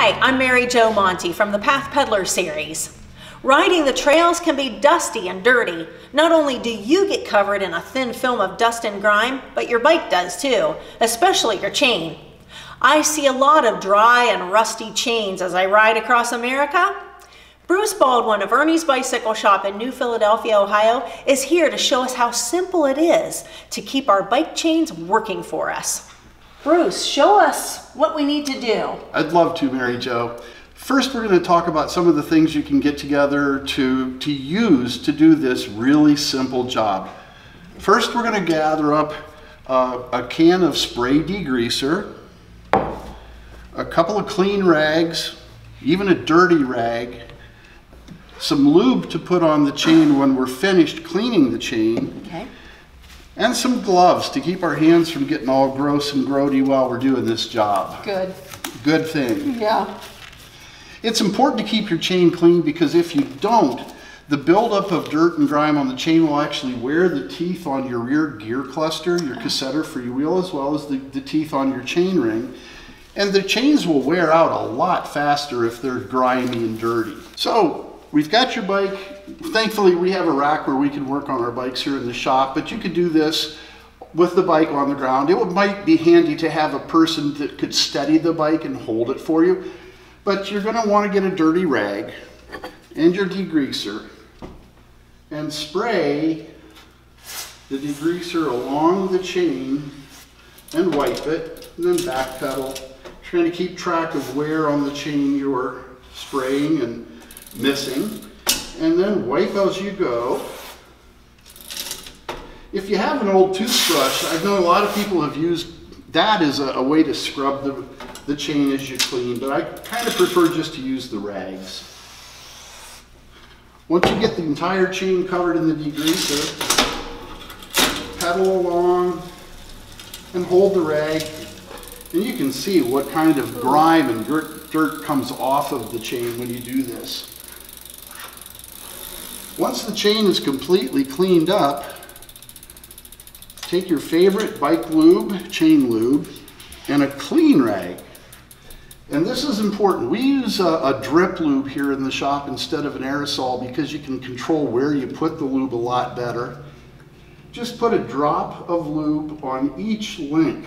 Hi, I'm Mary Jo Monty from the Path Peddler series. Riding the trails can be dusty and dirty. Not only do you get covered in a thin film of dust and grime, but your bike does too, especially your chain. I see a lot of dry and rusty chains as I ride across America. Bruce Baldwin of Ernie's Bicycle Shop in New Philadelphia, Ohio, is here to show us how simple it is to keep our bike chains working for us. Bruce, show us what we need to do. I'd love to, Mary Jo. First, we're going to talk about some of the things you can get together to use to do this really simple job. First, we're going to gather up a can of spray degreaser, a couple of clean rags, even a dirty rag, some lube to put on the chain when we're finished cleaning the chain, Okay. and some gloves to keep our hands from getting all gross and grody while we're doing this job. Good. Good thing. Yeah. It's important to keep your chain clean because if you don't, the buildup of dirt and grime on the chain will actually wear the teeth on your rear gear cluster, your cassetter for your wheel, as well as the teeth on your chain ring. And the chains will wear out a lot faster if they're grimy and dirty. So we've got your bike. Thankfully, we have a rack where we can work on our bikes here in the shop, but you could do this with the bike on the ground. It might be handy to have a person that could steady the bike and hold it for you. But you're going to want to get a dirty rag and your degreaser and spray the degreaser along the chain and wipe it and then backpedal, trying to keep track of where on the chain you're spraying and missing, and then wipe as you go. If you have an old toothbrush, I know a lot of people have used that as a way to scrub the chain as you clean, but I kind of prefer just to use the rags. Once you get the entire chain covered in the degreaser, pedal along and hold the rag, and you can see what kind of grime and dirt comes off of the chain when you do this. Once the chain is completely cleaned up, take your favorite bike lube, chain lube, and a clean rag. And this is important. We use a drip lube here in the shop instead of an aerosol because you can control where you put the lube a lot better. Just put a drop of lube on each link.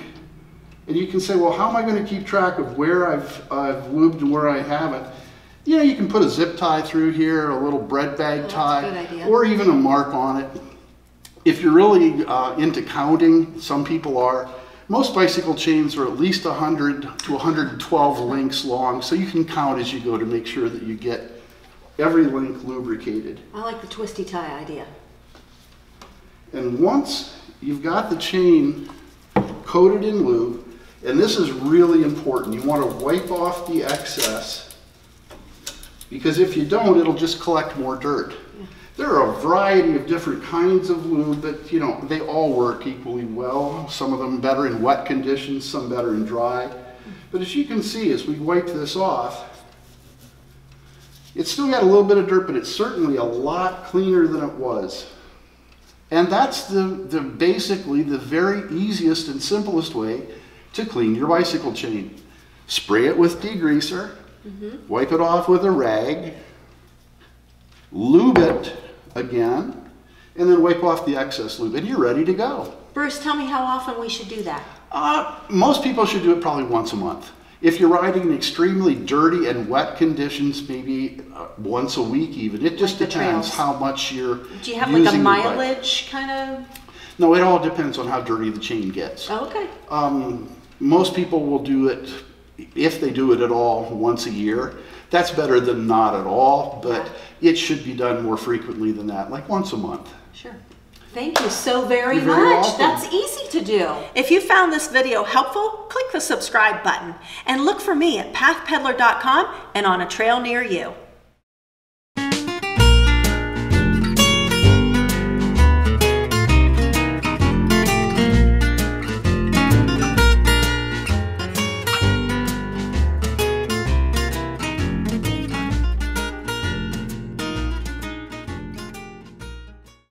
And you can say, well, how am I going to keep track of where I've lubed and where I haven't? You know, you can put a zip tie through here, a little bread bag tie, or even a mark on it. If you're really into counting, some people are, most bicycle chains are at least 100 to 112 links long, so you can count as you go to make sure that you get every link lubricated. I like the twisty tie idea. And once you've got the chain coated in lube, and this is really important, you want to wipe off the excess, because if you don't, it'll just collect more dirt. Yeah. There are a variety of different kinds of lube that, you know, they all work equally well. Some of them better in wet conditions, some better in dry. But as you can see, as we wipe this off, it's still got a little bit of dirt, but it's certainly a lot cleaner than it was. And that's basically the very easiest and simplest way to clean your bicycle chain. Spray it with degreaser, wipe it off with a rag, lube it again, and then wipe off the excess lube, and you're ready to go. Bruce, tell me how often we should do that. Most people should do it probably once a month. If you're riding in extremely dirty and wet conditions, maybe once a week even. It just depends how much you're using. Do you have like a mileage kind of? No, it all depends on how dirty the chain gets. Oh, okay. Most people will do it, if they do it at all, once a year. That's better than not at all, but it should be done more frequently than that, like once a month. Sure. Thank you so very much. Welcome. That's easy to do. If you found this video helpful, click the subscribe button and look for me at pathpeddler.com and on a trail near you.